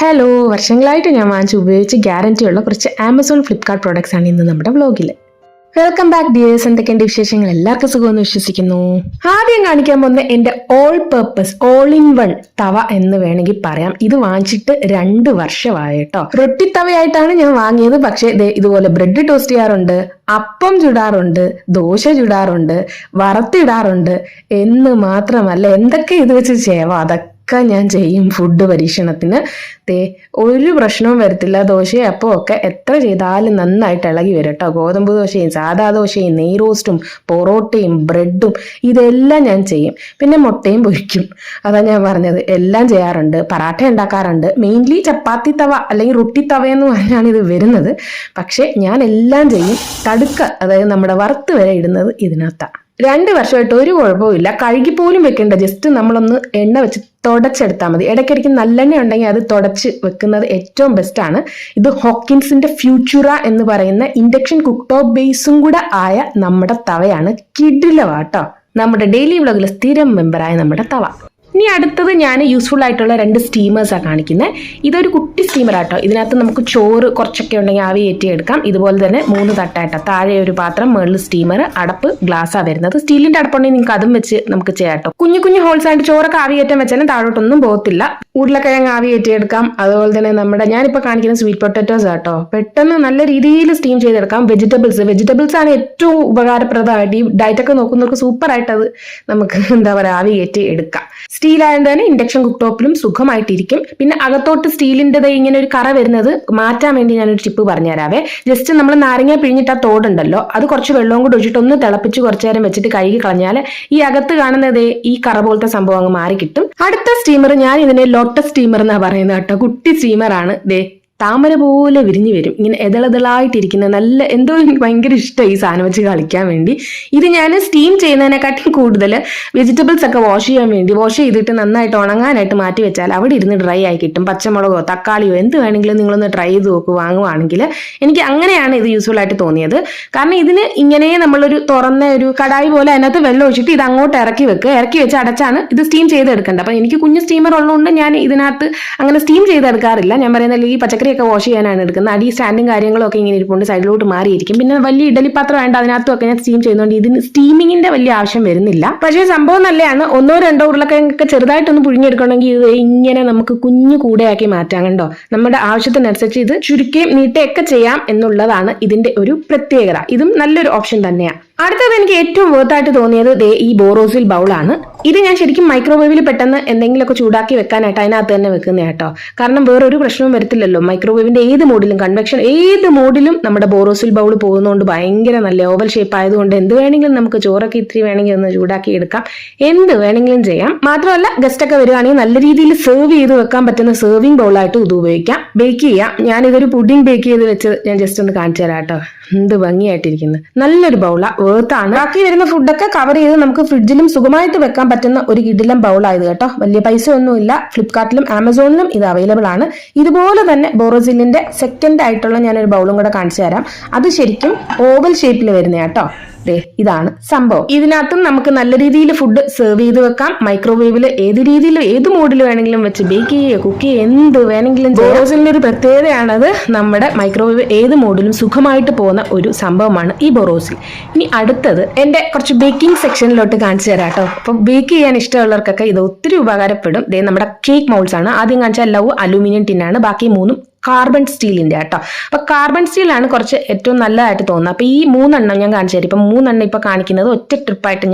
Hello, വർഷങ്ങളായിട്ട് ഞാൻ വാങ്ങിച്ച് ഉപയോഗിച്ച് ഗ്യാരണ്ടിയുള്ള കുറച്ച് ആമസോൺ ഫ്ലിപ്കാർട്ട് പ്രോഡക്ട്സ് ആണ് ഇന്ന് നമ്മുടെ വ്ലോഗിൽ. Welcome back dears. എന്തൊക്കെയുണ്ട് വിശേഷങ്ങൾ? എല്ലാവർക്കും സുഖമെന്ന് വിശ്വസിക്കുന്നു. ആദ്യം കാണിക്കാൻ പോകുന്ന എന്റെ all purpose all in one തവ എന്ന് വേണമെങ്കിൽ പറയാം. ഇത് വാങ്ങിച്ചിട്ട് 2 വർഷമായി കേട്ടോ. റൊട്ടി തവയായിട്ടാണ് ഞാൻ വാങ്ങിയത്. പക്ഷേ ഇതുപോലെ ബ്രെഡ് ടോസ്റ്റ് ചെയ്യാറുണ്ട്, അപ്പം ചുടാറുണ്ട്, ദോശ ചുടാറുണ്ട്, വറുത്തിടാറുണ്ട് എന്ന് മാത്രമല്ല എന്തൊക്കെ ഇത് വെച്ച് ചെയ്യാവോ അതൊക്കെ ഞാൻ ചെയ്യും. ഫുഡ് പരീക്ഷണത്തിന് ഒരു പ്രശ്നവും വരത്തില്ല. ദോശയും അപ്പം ഒക്കെ എത്ര ചെയ്താലും നന്നായിട്ട് ഇളകി വരും കേട്ടോ. ഗോതമ്പ് ദോശയും സാധാ ദോശയും നെയ് റോസ്റ്റും പൊറോട്ടയും ബ്രെഡും ഇതെല്ലാം ഞാൻ ചെയ്യും. പിന്നെ മുട്ടയും പൊരിക്കും. അതാ ഞാൻ പറഞ്ഞത്, എല്ലാം ചെയ്യാറുണ്ട്. പറാട്ട ഉണ്ടാക്കാറുണ്ട്. മെയിൻലി ചപ്പാത്തി തവ അല്ലെങ്കിൽ റൊട്ടി തവ എന്ന് പറഞ്ഞാണ് ഇത് വരുന്നത്. പക്ഷെ ഞാൻ എല്ലാം ചെയ്യും. തടുക്ക, അതായത് നമ്മുടെ വറുത്ത് വരെ ഇടുന്നത് ഇതിനകത്താണ്. 2 വർഷമായിട്ട് ഒരു കുഴപ്പമില്ല. കഴുകി പോലും വെക്കേണ്ട, ജസ്റ്റ് നമ്മളൊന്ന് എണ്ണ വെച്ച് തുടച്ചെടുത്താൽ മതി. ഇടയ്ക്കിടയ്ക്ക് നല്ലെണ്ണ ഉണ്ടെങ്കിൽ അത് തുടച്ച് വെക്കുന്നത് ഏറ്റവും ബെസ്റ്റാണ്. ഇത് ഹോക്കിൻസിന്റെ ഫ്യൂച്ചുറ എന്ന് പറയുന്ന ഇൻഡക്ഷൻ കുക്ക് ടോപ്പ് ബേസും കൂടെ ആയ നമ്മുടെ തവയാണ്. കിടിലവാട്ടോ. നമ്മുടെ ഡെയിലി വ്ലോഗിൽ സ്ഥിരം മെമ്പറായ നമ്മുടെ തവ. ഇനി അടുത്തത് ഞാൻ യൂസ്ഫുൾ ആയിട്ടുള്ള 2 സ്റ്റീമേഴ്സാണ് കാണിക്കുന്നത്. ഇതൊരു കുട്ടി സ്റ്റീമറാട്ടോ. ഇതിനകത്ത് നമുക്ക് ചോറ് കുറച്ചൊക്കെ ഉണ്ടെങ്കിൽ ആവി കയറ്റി എടുക്കാം. ഇതുപോലെ തന്നെ 3 തട്ടായിട്ടോ. താഴെ ഒരു പാത്രം, മുകളിൽ സ്റ്റീമർ, അടപ്പ് ഗ്ലാസ്സാണ് വരുന്നത്. സ്റ്റീലിന്റെ അടപ്പുണ്ടെങ്കിൽ നിങ്ങൾക്ക് അതും വെച്ച് നമുക്ക് ചെയ്യാട്ടോ. കുഞ്ഞു കുഞ്ഞു ഹോൾസ് ആയിട്ട് ചോറൊക്കെ ആവി കയറ്റാൻ വെച്ചാലും താഴോട്ടൊന്നും പോകത്തില്ല. ഉരുളക്കിഴങ്ങ് ആവി കയറ്റി എടുക്കാം. അതുപോലെ തന്നെ നമ്മുടെ ഞാനിപ്പോൾ കാണിക്കുന്ന സ്വീറ്റ് പൊട്ടറ്റോസ് ആട്ടോ. പെട്ടെന്ന് നല്ല രീതിയിൽ സ്റ്റീം ചെയ്തെടുക്കാം. വെജിറ്റബിൾസ് ആണ് ഏറ്റവും ഉപകാരപ്രദമായിട്ട്. ഈ ഡയറ്റൊക്കെ നോക്കുന്നവർക്ക് സൂപ്പറായിട്ട് അത് നമുക്ക് ആവി കയറ്റി എടുക്കാം. സ്റ്റീൽ ആയതുകൊണ്ട് തന്നെ ഇൻഡക്ഷൻ കുക്ക് ടോപ്പിലും സുഖമായിട്ടിരിക്കും. പിന്നെ അകത്തോട്ട് സ്റ്റീലിൻ്റെത് ഇങ്ങനെ ഒരു കറ വരുന്നത് മാറ്റാൻ വേണ്ടി ഞാനൊരു ടിപ്പ് പറഞ്ഞുതരാവേ. ജസ്റ്റ് നമ്മൾ നാരങ്ങ പിഴിഞ്ഞിട്ട് ആ തോടുണ്ടല്ലോ, അത് കുറച്ച് വെള്ളവും കൂടി ഒഴിച്ചിട്ട് ഒന്ന് തിളപ്പിച്ച് കുറച്ചു നേരം വെച്ചിട്ട് കഴുകി കളഞ്ഞാൽ ഈ അകത്ത് കാണുന്നത് ഈ കറ പോലത്തെ സംഭവം അങ്ങ് മാറി കിട്ടും. അടുത്ത സ്റ്റീമർ ഞാൻ ഇതിനെ ലോട്ടസ് സ്റ്റീമർ എന്നാ പറയുന്നത് കേട്ടോ. കുട്ടി സ്റ്റീമറാണ്. താമര പോലെ വിരിഞ്ഞു വരും. ഇങ്ങനെ എതളെതളായിട്ടിരിക്കുന്ന നല്ല എന്തോ എനിക്ക് ഭയങ്കര ഇഷ്ടമായി ഈ സാധനം വെച്ച് കളിക്കാൻ വേണ്ടി. ഇത് ഞാൻ സ്റ്റീം ചെയ്യുന്നതിനെക്കാട്ടും കൂടുതൽ വെജിറ്റബിൾസ് ഒക്കെ വാഷ് ചെയ്തിട്ട് നന്നായിട്ട് ഉണങ്ങാനായിട്ട് മാറ്റി വെച്ചാൽ അവിടെ ഇരുന്ന് ഡ്രൈ ആയി കിട്ടും. പച്ചമുളകോ തക്കാളിയോ എന്ത് വേണമെങ്കിലും നിങ്ങളൊന്ന് ട്രൈ ചെയ്ത് നോക്കൂ വാങ്ങുവാണെങ്കിൽ. എനിക്ക് അങ്ങനെയാണ് ഇത് യൂസ്ഫുൾ ആയിട്ട് തോന്നിയത്. കാരണം ഇതിന് ഇങ്ങനെ നമ്മളൊരു തുറന്ന ഒരു കടായി പോലെ അതിനകത്ത് വെള്ളം ഒഴിച്ചിട്ട് ഇത് അങ്ങോട്ട് ഇറക്കി വെച്ച് അടച്ചാണ് ഇത് സ്റ്റീം ചെയ്തെടുക്കേണ്ടത്. അപ്പം എനിക്ക് കുഞ്ഞു സ്റ്റീമർ ഉള്ളതുകൊണ്ട് ഞാൻ ഇതിനകത്ത് അങ്ങനെ സ്റ്റീം ചെയ്തെടുക്കാറില്ല. ഞാൻ പറയുന്നത് ഈ പച്ചക്കറി ഒക്കെ വാഷ് ചെയ്യാനാണ് എടുക്കുന്നത്. അടി സ്റ്റാൻഡും കാര്യങ്ങളും ഒക്കെ ഇങ്ങനെ ഇരിപ്പുണ്ട്, സൈഡിലോട്ട് മാറിയിരിക്കും. പിന്നെ വലിയ ഇഡലി പാത്രം വേണ്ട, അതിനകത്തും ഒക്കെ ഞാൻ സ്റ്റീം ചെയ്യുന്നതുകൊണ്ട് ഇതിന് സ്റ്റീമിങ്ങിന്റെ വലിയ ആവശ്യം വരുന്നില്ല. പക്ഷേ സംഭവം നല്ലതാണ്. 1-2 ഉരുളക്കിഴങ്ങൊക്കെ ചെറുതായിട്ടൊന്ന് പുഴുങ്ങിയെടുക്കണമെങ്കിൽ ഇത് ഇങ്ങനെ നമുക്ക് കുഞ്ഞു കൂടെയാക്കി മാറ്റാം. കണ്ടോ, നമ്മുടെ ആവശ്യത്തിനനുസരിച്ച് ഇത് ചുരുക്കുകയും നീട്ടുകയൊക്കെ ചെയ്യാം എന്നുള്ളതാണ് ഇതിന്റെ ഒരു പ്രത്യേകത. ഇതും നല്ലൊരു ഓപ്ഷൻ തന്നെയാണ്. അടുത്തത് എനിക്ക് ഏറ്റവും വേർത്തായിട്ട് തോന്നിയത് ഈ ബോറോസിൽ ബൗളാണ്. ഇത് ഞാൻ ശരിക്കും മൈക്രോവേവിൽ പെട്ടെന്ന് എന്തെങ്കിലുമൊക്കെ ചൂടാക്കി വെക്കാനായിട്ട് അതിനകത്ത് തന്നെ വെക്കുന്ന കേട്ടോ. കാരണം വേറൊരു പ്രശ്നവും വരത്തില്ലല്ലോ. മൈക്രോവേവിന്റെ ഏത് മോഡിലും, കൺവെക്ഷൻ ഏത് മോഡിലും നമ്മുടെ ബോറോസിൽ ബൗൾ പോകുന്നതുകൊണ്ട് ഭയങ്കര നല്ല ഓവൽ ഷേപ്പ് ആയതുകൊണ്ട് എന്ത് വേണമെങ്കിലും നമുക്ക് ചോറൊക്കെ ഇത്തിരി വേണമെങ്കിൽ ഒന്ന് ചൂടാക്കി എടുക്കാം. എന്ത് വേണമെങ്കിലും ചെയ്യാം. മാത്രമല്ല ഗസ്റ്റ് ഒക്കെ വരികയാണെങ്കിൽ നല്ല രീതിയിൽ സെർവ് ചെയ്ത് വെക്കാൻ പറ്റുന്ന സെർവിങ് ബൗളായിട്ട് ഇത് ഉപയോഗിക്കാം. ബേക്ക് ചെയ്യാം. ഞാനിതൊരു പുഡിംഗ് ബേക്ക് ചെയ്ത് വെച്ച് ഞാൻ ജസ്റ്റ് ഒന്ന് കാണിച്ചു തരാം കേട്ടോ. എന്ത് ഭംഗിയായിട്ടിരിക്കുന്നത്. നല്ലൊരു ബൗളാ, വേർത്താണ്. ബാക്കി വരുന്ന ഫുഡൊക്കെ കവർ ചെയ്ത് നമുക്ക് ഫ്രിഡ്ജിലും സുഖമായിട്ട് വെക്കാൻ പറ്റുന്ന ഒരു കിടിലം ബൗളായത് കേട്ടോ. വലിയ പൈസ ഒന്നുമില്ല. ഫ്ലിപ്കാർട്ടിലും ആമസോണിലും ഇത് അവൈലബിൾ ആണ്. ഇതുപോലെ തന്നെ ബോറോസിലിന്റെ സെക്കൻഡ് ആയിട്ടുള്ള ഞാനൊരു ബൗളും കൂടെ കാണിച്ചു തരാം. അത് ശരിക്കും ഓവൽ ഷേപ്പിൽ വരുന്ന കേട്ടോ. ഇതാണ് സംഭവം. ഇതിനകത്തും നമുക്ക് നല്ല രീതിയിൽ ഫുഡ് സെർവ് ചെയ്ത് വെക്കാം. മൈക്രോവേവിൽ ഏത് രീതിയിൽ ഏത് മോഡിൽ വേണമെങ്കിലും വെച്ച് ബേക്ക് ചെയ്യുക, കുക്ക് ചെയ്യുക, എന്ത് വേണമെങ്കിലും. ബോറോസിലിന്റെ ഒരു പ്രത്യേകതയാണത്. നമ്മുടെ മൈക്രോവേവ് ഏത് മോഡിലും സുഖമായിട്ട് പോകുന്ന ഒരു സംഭവമാണ് ഈ ബോറോസിൽ. ഇനി അടുത്തത് എന്റെ കുറച്ച് ബേക്കിംഗ് സെക്ഷനിലോട്ട് കാണിച്ചു തരാം കേട്ടോ. അപ്പൊ ബേക്ക് ചെയ്യാൻ ഇഷ്ടമുള്ളവർക്കൊക്കെ ഇത് ഒത്തിരി ഉപകാരപ്പെടും. നമ്മുടെ കേക്ക് മൗൾസ് ആണ്. ആദ്യം കാണിച്ചാൽ ലവ് അലൂമിനിയം ടിന്നാണ്. ബാക്കി 3 കാർബൺ സ്റ്റീലിന്റെ കേട്ടോ. അപ്പൊ കാർബൺ സ്റ്റീലാണ് കുറച്ച് ഏറ്റവും നല്ലതായിട്ട് തോന്നുന്നത്. അപ്പൊ ഈ 3 ഞാൻ കാണിച്ചു തരാം. ഇപ്പൊ 3 ഇപ്പൊ കാണിക്കുന്നത് ഒറ്റ ട്രിപ്പായിട്ട്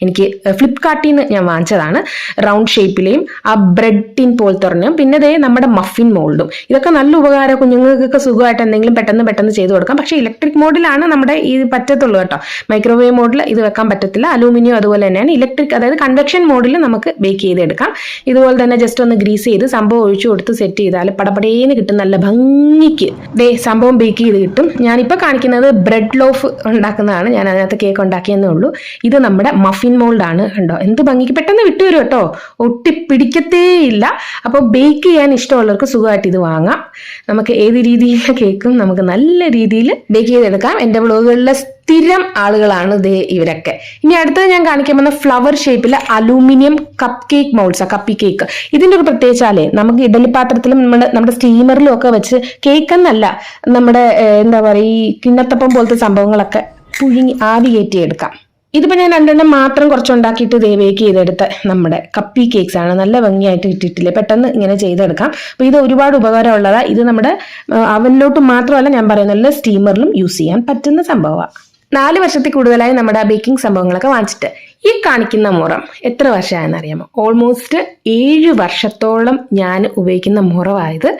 എനിക്ക് ഫ്ലിപ്കാർട്ടിൽ നിന്ന് ഞാൻ വാങ്ങിച്ചതാണ്. റൗണ്ട് ഷേപ്പിലെയും ആ ബ്രെഡ് ടിൻ പോലത്തെ ഒരെണ്ണം, പിന്നെ നമ്മുടെ മഫിൻ മോൾഡും. ഇതൊക്കെ നല്ല ഉപകാരം. കുഞ്ഞുങ്ങൾക്കൊക്കെ സുഖമായിട്ട് എന്തെങ്കിലും പെട്ടെന്ന് ചെയ്ത് കൊടുക്കാം. പക്ഷേ ഇലക്ട്രിക് മോഡിലാണ് നമ്മുടെ ഈ പറ്റത്തുള്ളൂ കേട്ടോ. മൈക്രോവേവ് മോഡിൽ ഇത് വെക്കാൻ പറ്റത്തില്ല. അലൂമിനിയം അതുപോലെ തന്നെയാണ്. ഇലക്ട്രിക്, അതായത് കൺവെക്ഷൻ മോഡിൽ നമുക്ക് ബേക്ക് ചെയ്തെടുക്കാം. ഇതുപോലെ തന്നെ ജസ്റ്റ് ഒന്ന് ഗ്രീസ് ചെയ്ത് സംഭവം ഒഴിച്ചു കൊടുത്ത് സെറ്റ് ചെയ്താൽ പടപടേന്ന് കിട്ടും. നല്ല ഭംഗിക്ക് സംഭവം ബേക്ക് ചെയ്ത് കിട്ടും. ഞാനിപ്പോൾ കാണിക്കുന്നത് ബ്രെഡ് ലോഫ് ഉണ്ടാക്കുന്നതാണ്. ഞാൻ അതിനകത്ത് കേക്ക് ഉണ്ടാക്കിയെന്നേ ഉള്ളൂ. ഇത് നമ്മുടെ മഫിൻ മോൾഡാണ്. കണ്ടോ എന്ത് ഭംഗിക്ക്. പെട്ടെന്ന് വിട്ടുവരും കേട്ടോ, ഒട്ടിപ്പിടിക്കത്തേ ഇല്ല. അപ്പോൾ ബേക്ക് ചെയ്യാൻ ഇഷ്ടമുള്ളവർക്ക് സുഖമായിട്ട് ഇത് വാങ്ങാം. നമുക്ക് ഏത് രീതിയിലുള്ള കേക്കും നമുക്ക് നല്ല രീതിയിൽ ബേക്ക് ചെയ്തെടുക്കാം. എൻ്റെ വ്ളോഗുകളിലെ സ്ഥിരം ആളുകളാണ് ദേ ഇവരൊക്കെ. ഇനി അടുത്തത് ഞാൻ കാണിക്കാൻ പോകുന്ന ഫ്ലവർ ഷേപ്പിലെ അലൂമിനിയം കപ്പ് കേക്ക് മൗൾസാ, കപ്പി കേക്ക്. ഇതിന്റെ ഒരു പ്രത്യേകിച്ചാലേ നമുക്ക് ഇഡലി പാത്രത്തിലും നമ്മുടെ സ്റ്റീമറിലും ഒക്കെ വെച്ച് കേക്ക് എന്നല്ല, നമ്മുടെ എന്താ പറയുക ഈ കിണ്ണത്തപ്പം പോലത്തെ സംഭവങ്ങളൊക്കെ പുഴുങ്ങി ആവി കയറ്റിയെടുക്കാം. ഇതിപ്പോൾ ഞാൻ 2 മാത്രം കുറച്ചുണ്ടാക്കിയിട്ട് ബേക്ക് ചെയ്തെടുത്ത നമ്മുടെ കപ്പി കേക്ക്സ് ആണ്. നല്ല ഭംഗിയായിട്ട് ഇട്ടിട്ടില്ലേ, പെട്ടെന്ന് ഇങ്ങനെ ചെയ്തെടുക്കാം. അപ്പോൾ ഇത് ഒരുപാട് ഉപകാരമുള്ളതാണ്. ഇത് നമ്മുടെ അവനിലോട്ട് മാത്രമല്ല ഞാൻ പറയുന്നത് സ്റ്റീമറിലും യൂസ് ചെയ്യാൻ പറ്റുന്ന സംഭവമാണ്. 4 വർഷത്തിൽ കൂടുതലായി നമ്മുടെ ബേക്കിംഗ് സംഭവങ്ങളൊക്കെ വാങ്ങിച്ചിട്ട്. ഈ കാണിക്കുന്ന മുറം എത്ര വർഷമായെന്ന് അറിയാമോ? ഓൾമോസ്റ്റ് 7 വർഷത്തോളം ഞാൻ ഉപയോഗിക്കുന്ന മുറവായത്.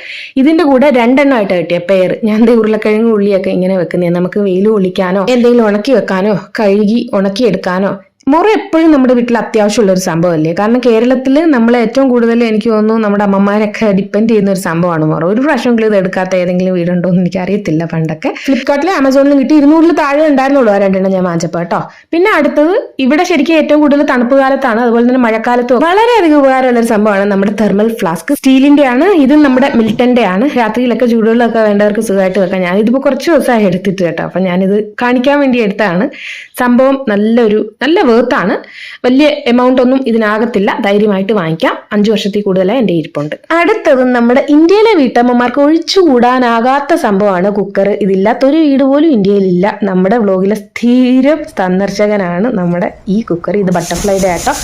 ഇതിന്റെ കൂടെ 2 എണ്ണമായിട്ട് കിട്ടിയ പെയർ. ഞാൻ ഉരുളക്കിഴങ്ങ് ഉള്ളിയൊക്കെ ഇങ്ങനെ വെക്കുന്നതാണ്. നമുക്ക് വെയിൽ കൊള്ളിക്കാനോ എന്തെങ്കിലും ഉണക്കി വെക്കാനോ കഴുകി ഉണക്കിയെടുക്കാനോ മുറ എപ്പോഴും നമ്മുടെ വീട്ടിൽ അത്യാവശ്യമുള്ള ഒരു സംഭവമല്ലേ. കാരണം കേരളത്തിൽ നമ്മൾ ഏറ്റവും കൂടുതൽ എനിക്ക് തോന്നുന്നു നമ്മുടെ അമ്മമാരൊക്കെ ഡിപ്പെൻഡ് ചെയ്യുന്ന ഒരു സംഭവമാണ് മുറ. ഒരു പ്രാവശ്യമെങ്കിലും ഇത് എടുക്കാത്ത ഏതെങ്കിലും വീടുണ്ടോ എന്ന് എനിക്ക് അറിയത്തില്ല. പണ്ടൊക്കെ ഫ്ലിപ്കാർട്ടിലും ആമസോണിലും കിട്ടി 200 താഴെ ഉണ്ടായിരുന്നുള്ളൂ ആ 2 ഞാൻ വാങ്ങിച്ചപ്പോൾ കേട്ടോ. പിന്നെ അടുത്തത് ഇവിടെ ശരിക്കും ഏറ്റവും കൂടുതൽ തണുപ്പ് കാലത്താണ്, അതുപോലെ തന്നെ മഴക്കാലത്തും വളരെയധികം ഉപകാരമുള്ള ഒരു സംഭവമാണ് നമ്മുടെ തെർമൽ ഫ്ലാസ്ക്. സ്റ്റീലിന്റെ ആണ് ഇത്, നമ്മുടെ മിൽട്ടന്റെ ആണ്. രാത്രിയിലൊക്കെ ചൂടുവെള്ളമൊക്കെ വേണ്ടവർക്ക് സുഖമായിട്ട് വെക്കാം. ഞാൻ ഇതിപ്പോൾ കുറച്ച് ദിവസമായി എടുത്തിട്ട് കേട്ടോ. അപ്പം ഞാനിത് കാണിക്കാൻ വേണ്ടി എടുത്താണ്. സംഭവം നല്ല വേർത്താണ്. വലിയ എമൗണ്ട് ഒന്നും ഇതിനാകത്തില്ല, ധൈര്യമായിട്ട് വാങ്ങിക്കാം. 5 വർഷത്തിൽ കൂടുതലായി എൻ്റെ ഇരിപ്പുണ്ട്. അടുത്തത് നമ്മുടെ ഇന്ത്യയിലെ വീട്ടമ്മമാർക്ക് ഒഴിച്ചുകൂടാനാകാത്ത സംഭവമാണ് കുക്കർ. ഇതില്ലാത്തൊരു വീട് പോലും ഇന്ത്യയിലില്ല. നമ്മുടെ വ്ലോഗിലെ സ്ഥിരം സന്ദർശകനാണ് നമ്മുടെ ഈ കുക്കർ. ഇത് ബട്ടർഫ്ലൈയുടെ ആട്ടോ.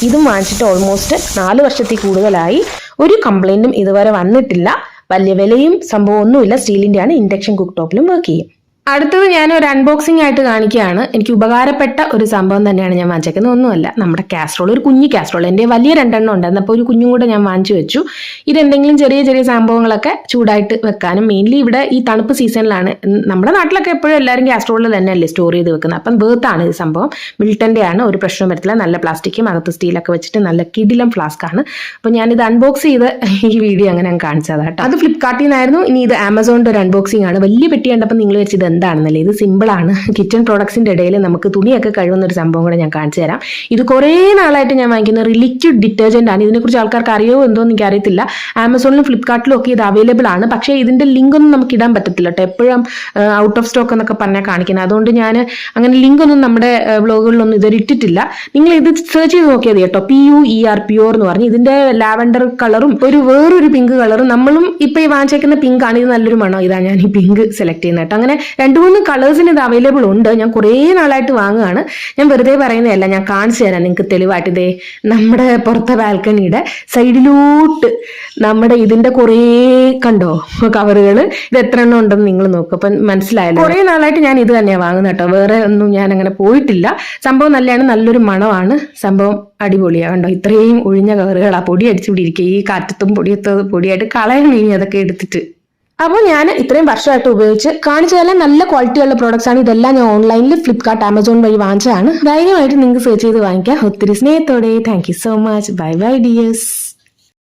ഇതും വാങ്ങിച്ചിട്ട് ഓൾമോസ്റ്റ് 4 വർഷത്തിൽ കൂടുതലായി. ഒരു കംപ്ലൈന്റും ഇതുവരെ വന്നിട്ടില്ല. വലിയ വിലയും സംഭവം ഒന്നുമില്ല. സ്റ്റീലിന്റെ ആണ്. ഇൻഡക്ഷൻ കുക്ക് ടോപ്പിലും വർക്ക് ചെയ്യും. അടുത്തത് ഞാൻ ഒരു അൺബോക്സിംഗ് ആയിട്ട് കാണിക്കുകയാണ്. എനിക്ക് ഉപകാരപ്പെട്ട ഒരു സംഭവം തന്നെയാണ് ഞാൻ വാങ്ങിച്ചേക്കുന്നത്. ഒന്നുമല്ല, നമ്മുടെ കാസ്ട്രോൾ, ഒരു കുഞ്ഞു കാസ്ട്രോൾ. എൻ്റെ വലിയ 2 എണ്ണം ഉണ്ടായിരുന്നു. അപ്പോൾ ഒരു കുഞ്ഞും കൂടെ ഞാൻ വാങ്ങിച്ചു വെച്ചു. ഇതെന്തെങ്കിലും ചെറിയ ചെറിയ സംഭവങ്ങളൊക്കെ ചൂടായിട്ട് വെക്കാനും. മെയിൻലി ഇവിടെ ഈ തണുപ്പ് സീസണിലാണ്. നമ്മുടെ നാട്ടിലൊക്കെ എപ്പോഴും എല്ലാവരും കാസ്ട്രോളിൽ തന്നെയല്ലേ സ്റ്റോർ ചെയ്ത് വെക്കുന്നത്. അപ്പം വേർത്താണ് ഈ സംഭവം. മിൽട്ടൻ്റെ ആണ്. ഒരു പ്രശ്നം വരത്തില്ല. നല്ല പ്ലാസ്റ്റിക്കും അകത്ത് സ്റ്റീലൊക്കെ വെച്ചിട്ട് നല്ല കിടിലം ഫ്ലാസ്ക് ആണ്. അപ്പോൾ ഞാനിത് അൺബോക്സ് ചെയ്ത് ഈ വീഡിയോ അങ്ങനെ ഞാൻ കാണിച്ചതാട്ടോ. അത് ഫ്ലിപ്കാർട്ടിൽ നിന്നായിരുന്നു. ഇനി ഇത് ആമസോണിൻ്റെ ഒരു അൺബോക്സിംഗ് ആണ്. വലിയ പെട്ടി കണ്ടപ്പോൾ നിങ്ങൾ വെച്ചത് എന്താണെന്നല്ലേ. ഇത് സിമ്പിളാണ്. കിച്ചൺ പ്രോഡക്ട്സിന്റെ ഇടയിൽ നമുക്ക് തുണിയൊക്കെ കഴുകുന്ന ഒരു സംഭവം കൂടെ ഞാൻ കാണിച്ചു തരാം. ഇത് കുറേ നാളായിട്ട് ഞാൻ വാങ്ങിക്കുന്ന ലിക്വിഡ് ഡിറ്റർജന്റ് ആണ്. ഇതിനെക്കുറിച്ച് ആൾക്കാർക്ക് അറിയോ എന്തോ എനിക്ക് അറിയത്തില്ല. ആമസോണിലും ഫ്ലിപ്കാർട്ടിലും ഒക്കെ ഇത് അവൈലബിൾ ആണ്. പക്ഷേ ഇതിന്റെ ലിങ്ക് ഒന്നും നമുക്ക് ഇടാൻ പറ്റത്തില്ല കേട്ടോ. എപ്പോഴും ഔട്ട് ഓഫ് സ്റ്റോക്ക് എന്നൊക്കെ പറഞ്ഞാൽ കാണിക്കുന്നത്. അതുകൊണ്ട് ഞാൻ അങ്ങനെ ലിങ്ക് ഒന്നും നമ്മുടെ വ്ലോഗുകളിലൊന്നും ഇതുവരെ ഇട്ടിട്ടില്ല. നിങ്ങൾ ഇത് സെർച്ച് ചെയ്ത് നോക്കിയാൽ കേട്ടോ. PUER പ്യൂർ എന്ന് പറഞ്ഞ് ഇതിന്റെ ലാവൻഡർ കളറും വേറൊരു പിങ്ക് കളറും. നമ്മളും ഇപ്പൊ ഈ വാങ്ങിച്ചേക്കുന്ന പിങ്ക് ആണ്. ഇത് നല്ലൊരു മണം. ഇതാ ഞാൻ ഈ പിങ്ക് സെലക്ട് ചെയ്യുന്നത് കേട്ടോ. അങ്ങനെ 2-3 കളേഴ്സിന് ഇത് അവൈലബിൾ ഉണ്ട്. ഞാൻ കുറേ നാളായിട്ട് വാങ്ങുകയാണ്. ഞാൻ വെറുതെ പറയുന്നതല്ല, ഞാൻ കാണിച്ചു തരാം നിങ്ങൾക്ക് തെളിവായിട്ട്. ഇതേ നമ്മുടെ പുറത്തെ ബാൽക്കണിയുടെ സൈഡിലോട്ട് നമ്മുടെ ഇതിന്റെ കുറേ കണ്ടോ കവറുകൾ. ഇത് എത്ര എണ്ണം ഉണ്ടെന്ന് നിങ്ങൾ നോക്കും. അപ്പം മനസ്സിലായല്ലോ. കുറേ നാളായിട്ട് ഞാൻ ഇത് തന്നെയാണ് വാങ്ങുന്നത് കേട്ടോ. വേറെ ഒന്നും ഞാൻ അങ്ങനെ പോയിട്ടില്ല. സംഭവം നല്ലതാണ്. നല്ലൊരു മണമാണ്. സംഭവം അടിപൊളിയാണ്. കണ്ടോ ഇത്രയും ഒഴിഞ്ഞ കവറുകൾ. ആ പൊടി അടിച്ചുപിടിയിരിക്കുക. ഈ കാറ്റത്തും പൊടിയായിട്ട് കളയണം ഇനി അതൊക്കെ എടുത്തിട്ട്. അപ്പോൾ ഞാൻ ഇത്രയും വർഷമായിട്ട് ഉപയോഗിച്ച് കാണിച്ചതെല്ലാം നല്ല ക്വാളിറ്റിയുള്ള പ്രോഡക്ട്സ് ആണ്. ഇതെല്ലാം ഞാൻ ഓൺലൈനിൽ ഫ്ലിപ്കാർട്ട്, ആമസോൺ വഴി വാങ്ങിച്ചതാണ്. ധൈര്യമായിട്ട് നിങ്ങൾക്ക് സെർച്ച് ചെയ്ത് വാങ്ങിക്കാം. ഒത്തിരി സ്നേഹത്തോടെ. Thank you so much. Bye bye dears.